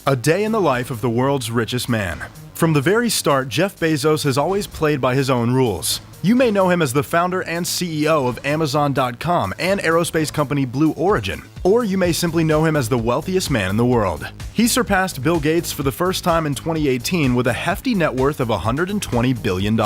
A day in the life of the world's richest man. From the very start, Jeff Bezos has always played by his own rules. You may know him as the founder and CEO of Amazon.com and aerospace company Blue Origin, or you may simply know him as the wealthiest man in the world. He surpassed Bill Gates for the first time in 2018 with a hefty net worth of $120 billion.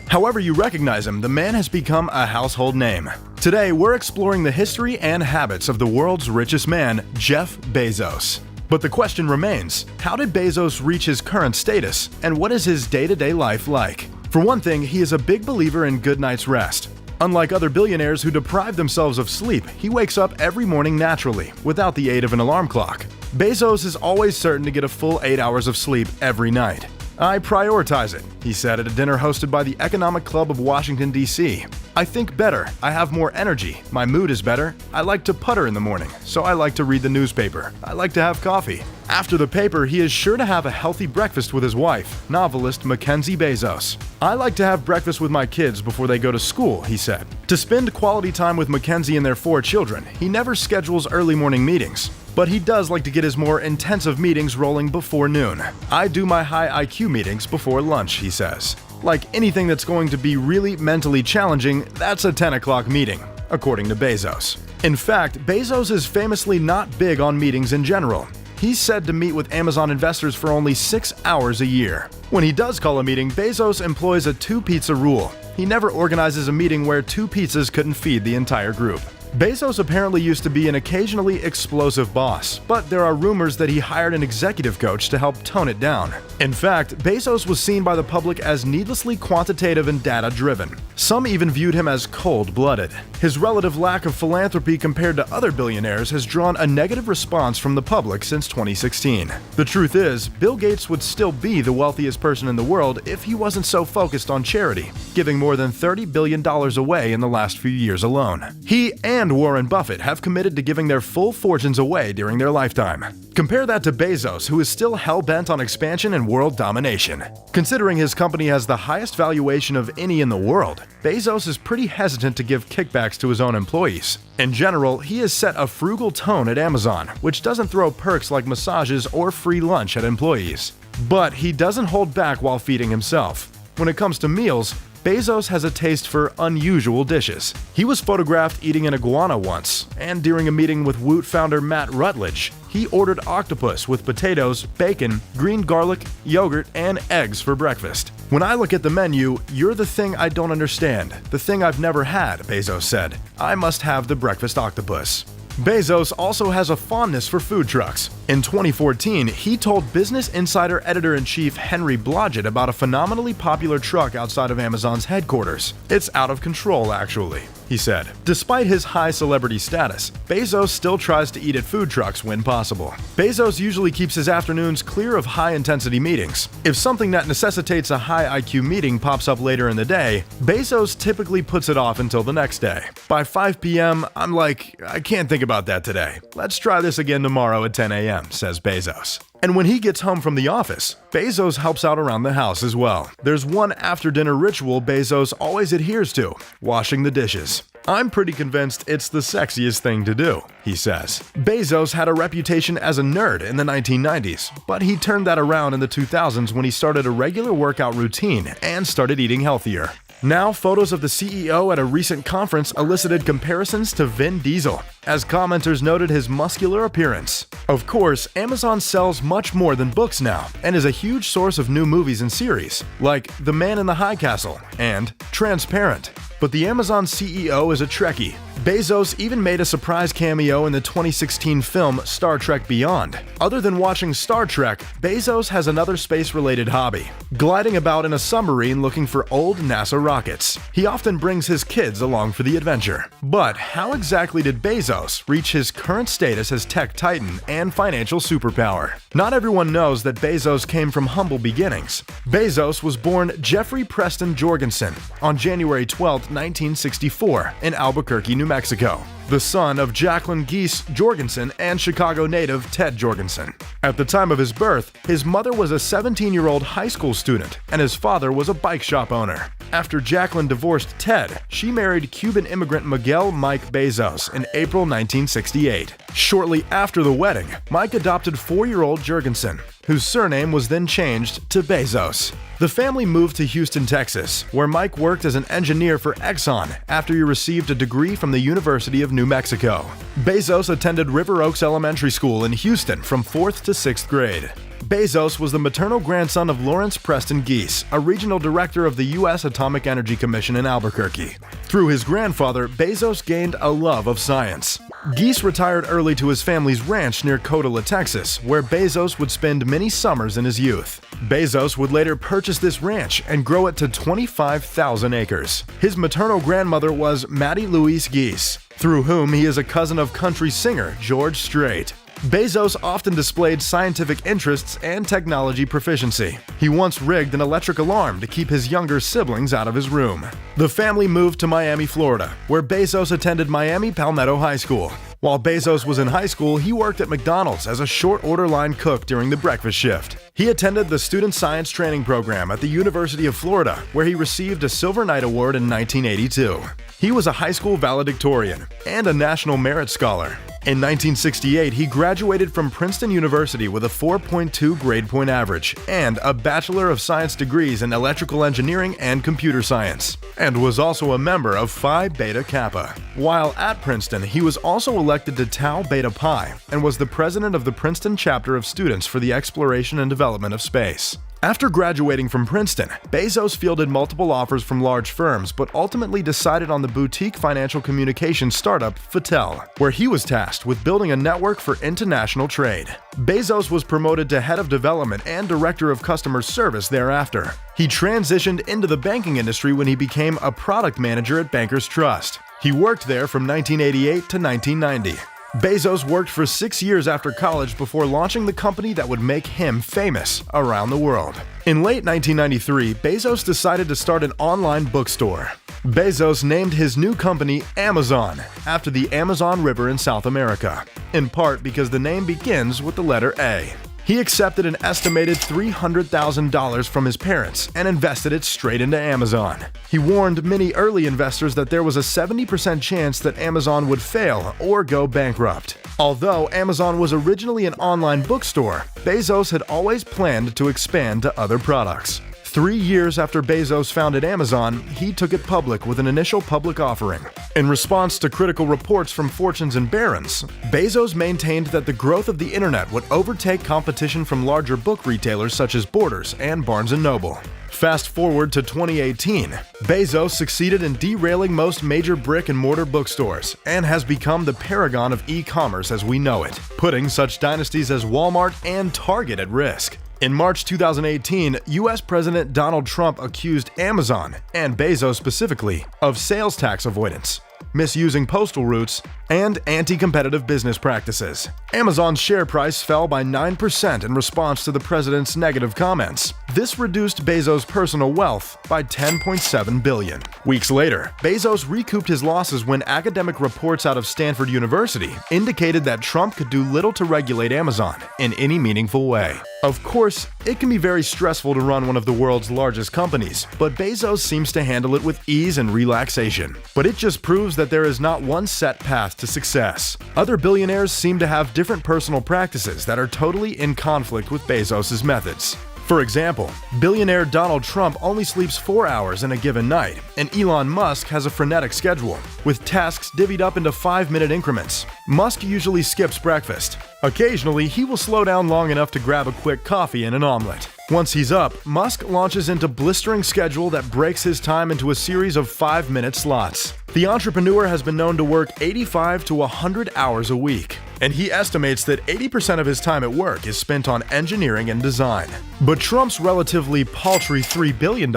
However you recognize him, the man has become a household name. Today, we're exploring the history and habits of the world's richest man, Jeff Bezos. But the question remains, how did Bezos reach his current status, and what is his day-to-day life like? For one thing, he is a big believer in good night's rest. Unlike other billionaires who deprive themselves of sleep, he wakes up every morning naturally, without the aid of an alarm clock. Bezos is always certain to get a full 8 hours of sleep every night. "I prioritize it," he said at a dinner hosted by the Economic Club of Washington, D.C. "I think better, I have more energy, my mood is better, I like to putter in the morning, so I like to read the newspaper, I like to have coffee." After the paper, he is sure to have a healthy breakfast with his wife, novelist Mackenzie Bezos. "I like to have breakfast with my kids before they go to school," he said. To spend quality time with Mackenzie and their 4 children, he never schedules early morning meetings. But he does like to get his more intensive meetings rolling before noon. "I do my high IQ meetings before lunch," he says. Like anything that's going to be really mentally challenging, that's a 10 o'clock meeting, according to Bezos. In fact, Bezos is famously not big on meetings in general. He's said to meet with Amazon investors for only 6 hours a year. When he does call a meeting, Bezos employs a 2-pizza rule. He never organizes a meeting where 2 pizzas couldn't feed the entire group. Bezos apparently used to be an occasionally explosive boss, but there are rumors that he hired an executive coach to help tone it down. In fact, Bezos was seen by the public as needlessly quantitative and data-driven. Some even viewed him as cold-blooded. His relative lack of philanthropy compared to other billionaires has drawn a negative response from the public since 2016. The truth is, Bill Gates would still be the wealthiest person in the world if he wasn't so focused on charity, giving more than $30 billion away in the last few years alone. He and Warren Buffett have committed to giving their full fortunes away during their lifetime. Compare that to Bezos, who is still hell-bent on expansion and world domination. Considering his company has the highest valuation of any in the world, Bezos is pretty hesitant to give kickbacks to his own employees. In general, he has set a frugal tone at Amazon, which doesn't throw perks like massages or free lunch at employees. But he doesn't hold back while feeding himself. When it comes to meals, Bezos has a taste for unusual dishes. He was photographed eating an iguana once, and during a meeting with Woot founder Matt Rutledge, he ordered octopus with potatoes, bacon, green garlic, yogurt, and eggs for breakfast. "When I look at the menu, you're the thing I don't understand, the thing I've never had," Bezos said. "I must have the breakfast octopus." Bezos also has a fondness for food trucks. In 2014, he told Business Insider editor-in-chief Henry Blodgett about a phenomenally popular truck outside of Amazon's headquarters. "It's out of control, actually," he said. Despite his high celebrity status, Bezos still tries to eat at food trucks when possible. Bezos usually keeps his afternoons clear of high-intensity meetings. If something that necessitates a high IQ meeting pops up later in the day, Bezos typically puts it off until the next day. "By 5 p.m., I'm like, I can't think about that today. Let's try this again tomorrow at 10 a.m., says Bezos. And when he gets home from the office, Bezos helps out around the house as well. There's one after-dinner ritual Bezos always adheres to: washing the dishes. "I'm pretty convinced it's the sexiest thing to do," he says. Bezos had a reputation as a nerd in the 1990s, but he turned that around in the 2000s when he started a regular workout routine and started eating healthier. Now, photos of the CEO at a recent conference elicited comparisons to Vin Diesel, as commenters noted his muscular appearance. Of course, Amazon sells much more than books now, and is a huge source of new movies and series, like The Man in the High Castle and Transparent. But the Amazon CEO is a Trekkie. Bezos even made a surprise cameo in the 2016 film Star Trek Beyond. Other than watching Star Trek, Bezos has another space-related hobby: gliding about in a submarine looking for old NASA rockets. He often brings his kids along for the adventure. But how exactly did Bezos reach his current status as tech titan and financial superpower? Not everyone knows that Bezos came from humble beginnings. Bezos was born Jeffrey Preston Jorgensen on January 12, 1964, in Albuquerque, New Mexico, the son of Jacqueline Geese Jorgensen and Chicago native Ted Jorgensen. At the time of his birth, his mother was a 17-year-old high school student, and his father was a bike shop owner. After Jacqueline divorced Ted, she married Cuban immigrant Miguel Mike Bezos in April 1968. Shortly after the wedding, Mike adopted 4-year-old Jurgensen, whose surname was then changed to Bezos. The family moved to Houston, Texas, where Mike worked as an engineer for Exxon after he received a degree from the University of New Mexico. Bezos attended River Oaks Elementary School in Houston from 4th to 6th grade. Bezos was the maternal grandson of Lawrence Preston Geese, a regional director of the U.S. Atomic Energy Commission in Albuquerque. Through his grandfather, Bezos gained a love of science. Geese retired early to his family's ranch near Cotulla, Texas, where Bezos would spend many summers in his youth. Bezos would later purchase this ranch and grow it to 25,000 acres. His maternal grandmother was Mattie Louise Geese, through whom he is a cousin of country singer George Strait. Bezos often displayed scientific interests and technology proficiency. He once rigged an electric alarm to keep his younger siblings out of his room. The family moved to Miami, Florida, where Bezos attended Miami Palmetto High School. While Bezos was in high school, he worked at McDonald's as a short-order line cook during the breakfast shift. He attended the Student Science Training Program at the University of Florida, where he received a Silver Knight Award in 1982. He was a high school valedictorian and a National Merit Scholar. In 1968, he graduated from Princeton University with a 4.2 grade point average and a Bachelor of Science degrees in Electrical Engineering and Computer Science, and was also a member of Phi Beta Kappa. While at Princeton, he was also elected to Tau Beta Pi and was the president of the Princeton chapter of Students for the Exploration and Development of Space. After graduating from Princeton, Bezos fielded multiple offers from large firms, but ultimately decided on the boutique financial communications startup Fattel, where he was tasked with building a network for international trade. Bezos was promoted to head of development and director of customer service thereafter. He transitioned into the banking industry when he became a product manager at Bankers Trust. He worked there from 1988 to 1990. Bezos worked for 6 years after college before launching the company that would make him famous around the world. In late 1993, Bezos decided to start an online bookstore. Bezos named his new company Amazon after the Amazon River in South America, in part because the name begins with the letter A. He accepted an estimated $300,000 from his parents and invested it straight into Amazon. He warned many early investors that there was a 70% chance that Amazon would fail or go bankrupt. Although Amazon was originally an online bookstore, Bezos had always planned to expand to other products. 3 years after Bezos founded Amazon, he took it public with an initial public offering. In response to critical reports from Fortunes and Barron's, Bezos maintained that the growth of the internet would overtake competition from larger book retailers such as Borders and Barnes & Noble. Fast forward to 2018, Bezos succeeded in derailing most major brick-and-mortar bookstores and has become the paragon of e-commerce as we know it, putting such dynasties as Walmart and Target at risk. In March 2018, U.S. President Donald Trump accused Amazon, and Bezos specifically, of sales tax avoidance, misusing postal routes, and anti-competitive business practices. Amazon's share price fell by 9% in response to the president's negative comments. This reduced Bezos' personal wealth by $10.7 billion. Weeks later, Bezos recouped his losses when academic reports out of Stanford University indicated that Trump could do little to regulate Amazon in any meaningful way. Of course, it can be very stressful to run one of the world's largest companies, but Bezos seems to handle it with ease and relaxation. But it just proves that there is not one set path to success. Other billionaires seem to have different personal practices that are totally in conflict with Bezos' methods. For example, billionaire Donald Trump only sleeps 4 hours in a given night, and Elon Musk has a frenetic schedule, with tasks divvied up into 5-minute increments. Musk usually skips breakfast. Occasionally, he will slow down long enough to grab a quick coffee and an omelet. Once he's up, Musk launches into a blistering schedule that breaks his time into a series of 5-minute slots. The entrepreneur has been known to work 85 to 100 hours a week, and he estimates that 80% of his time at work is spent on engineering and design. But Trump's relatively paltry $3 billion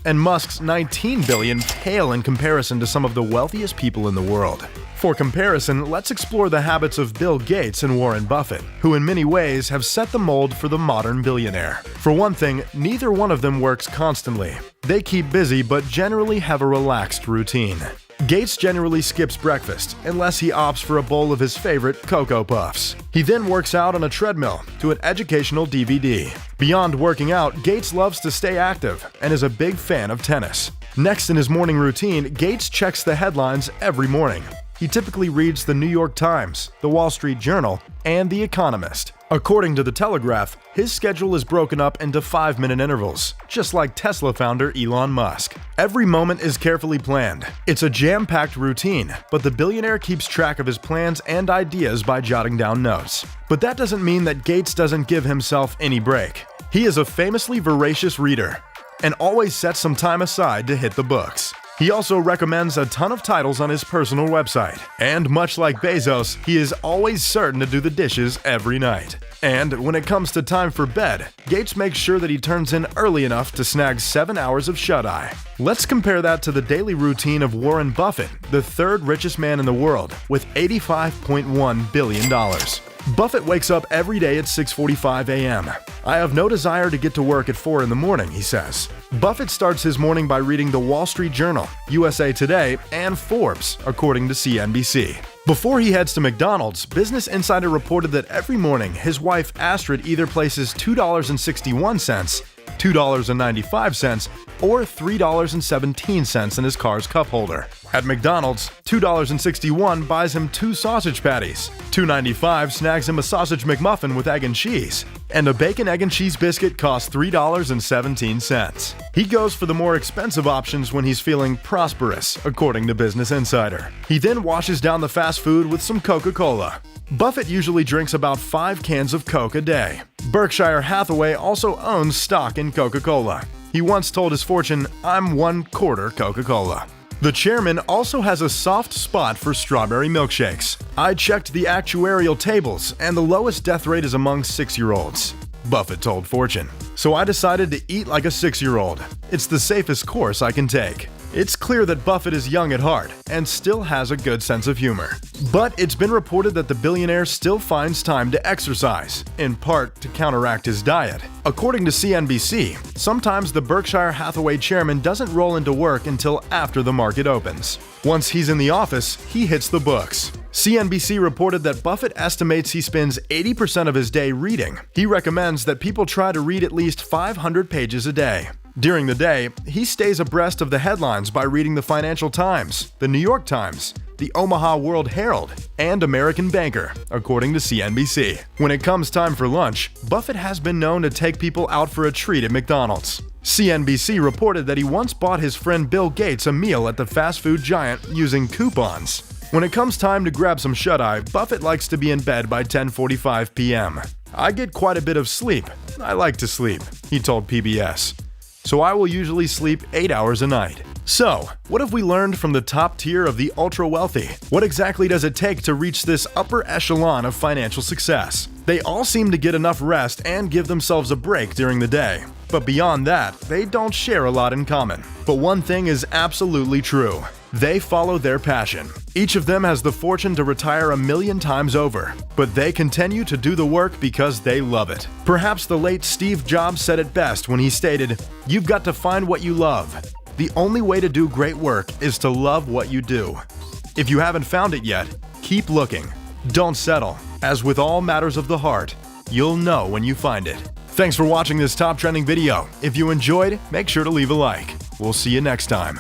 and Musk's $19 billion pale in comparison to some of the wealthiest people in the world. For comparison, let's explore the habits of Bill Gates and Warren Buffett, who in many ways have set the mold for the modern billionaire. For one thing, neither one of them works constantly. They keep busy but generally have a relaxed routine. Gates generally skips breakfast, unless he opts for a bowl of his favorite Cocoa Puffs. He then works out on a treadmill to an educational DVD. Beyond working out, Gates loves to stay active and is a big fan of tennis. Next in his morning routine, Gates checks the headlines every morning. He typically reads the New York Times, the Wall Street Journal, and The Economist. According to The Telegraph, his schedule is broken up into 5-minute intervals, just like Tesla founder Elon Musk. Every moment is carefully planned. It's a jam-packed routine, but the billionaire keeps track of his plans and ideas by jotting down notes. But that doesn't mean that Gates doesn't give himself any break. He is a famously voracious reader and always sets some time aside to hit the books. He also recommends a ton of titles on his personal website. And much like Bezos, he is always certain to do the dishes every night. And when it comes to time for bed, Gates makes sure that he turns in early enough to snag 7 hours of shut-eye. Let's compare that to the daily routine of Warren Buffett, the third richest man in the world, with $85.1 billion. Buffett wakes up every day at 6:45 a.m. "I have no desire to get to work at 4 in the morning," he says. Buffett starts his morning by reading the Wall Street Journal, USA Today, and Forbes, according to CNBC. Before he heads to McDonald's, Business Insider reported that every morning his wife Astrid either places $2.61, $2.95, or $3.17 in his car's cup holder. At McDonald's, $2.61 buys him 2 sausage patties, $2.95 snags him a sausage McMuffin with egg and cheese, and a bacon, egg, and cheese biscuit costs $3.17. He goes for the more expensive options when he's feeling prosperous, according to Business Insider. He then washes down the fast food with some Coca-Cola. Buffett usually drinks about 5 cans of Coke a day. Berkshire Hathaway also owns stock in Coca-Cola. He once told his fortune, "I'm 1/4 Coca-Cola." The chairman also has a soft spot for strawberry milkshakes. "I checked the actuarial tables, and the lowest death rate is among 6-year-olds," Buffett told Fortune. "So I decided to eat like a 6-year-old. It's the safest course I can take." It's clear that Buffett is young at heart and still has a good sense of humor. But it's been reported that the billionaire still finds time to exercise, in part to counteract his diet. According to CNBC, sometimes the Berkshire Hathaway chairman doesn't roll into work until after the market opens. Once he's in the office, he hits the books. CNBC reported that Buffett estimates he spends 80% of his day reading. He recommends that people try to read at least 500 pages a day. During the day, he stays abreast of the headlines by reading the Financial Times, the New York Times, the Omaha World Herald, and American Banker, according to CNBC. When it comes time for lunch, Buffett has been known to take people out for a treat at McDonald's. CNBC reported that he once bought his friend Bill Gates a meal at the fast food giant using coupons. When it comes time to grab some shut-eye, Buffett likes to be in bed by 10:45 p.m. "I get quite a bit of sleep. I like to sleep," he told PBS. "So I will usually sleep 8 hours a night." So, what have we learned from the top tier of the ultra-wealthy? What exactly does it take to reach this upper echelon of financial success? They all seem to get enough rest and give themselves a break during the day. But beyond that, they don't share a lot in common. But one thing is absolutely true. They follow their passion. Each of them has the fortune to retire 1,000,000 times over, but they continue to do the work because they love it. Perhaps the late Steve Jobs said it best when he stated, "You've got to find what you love. The only way to do great work is to love what you do." If you haven't found it yet, keep looking. Don't settle, as with all matters of the heart, you'll know when you find it. Thanks for watching this top trending video. If you enjoyed, make sure to leave a like. We'll see you next time.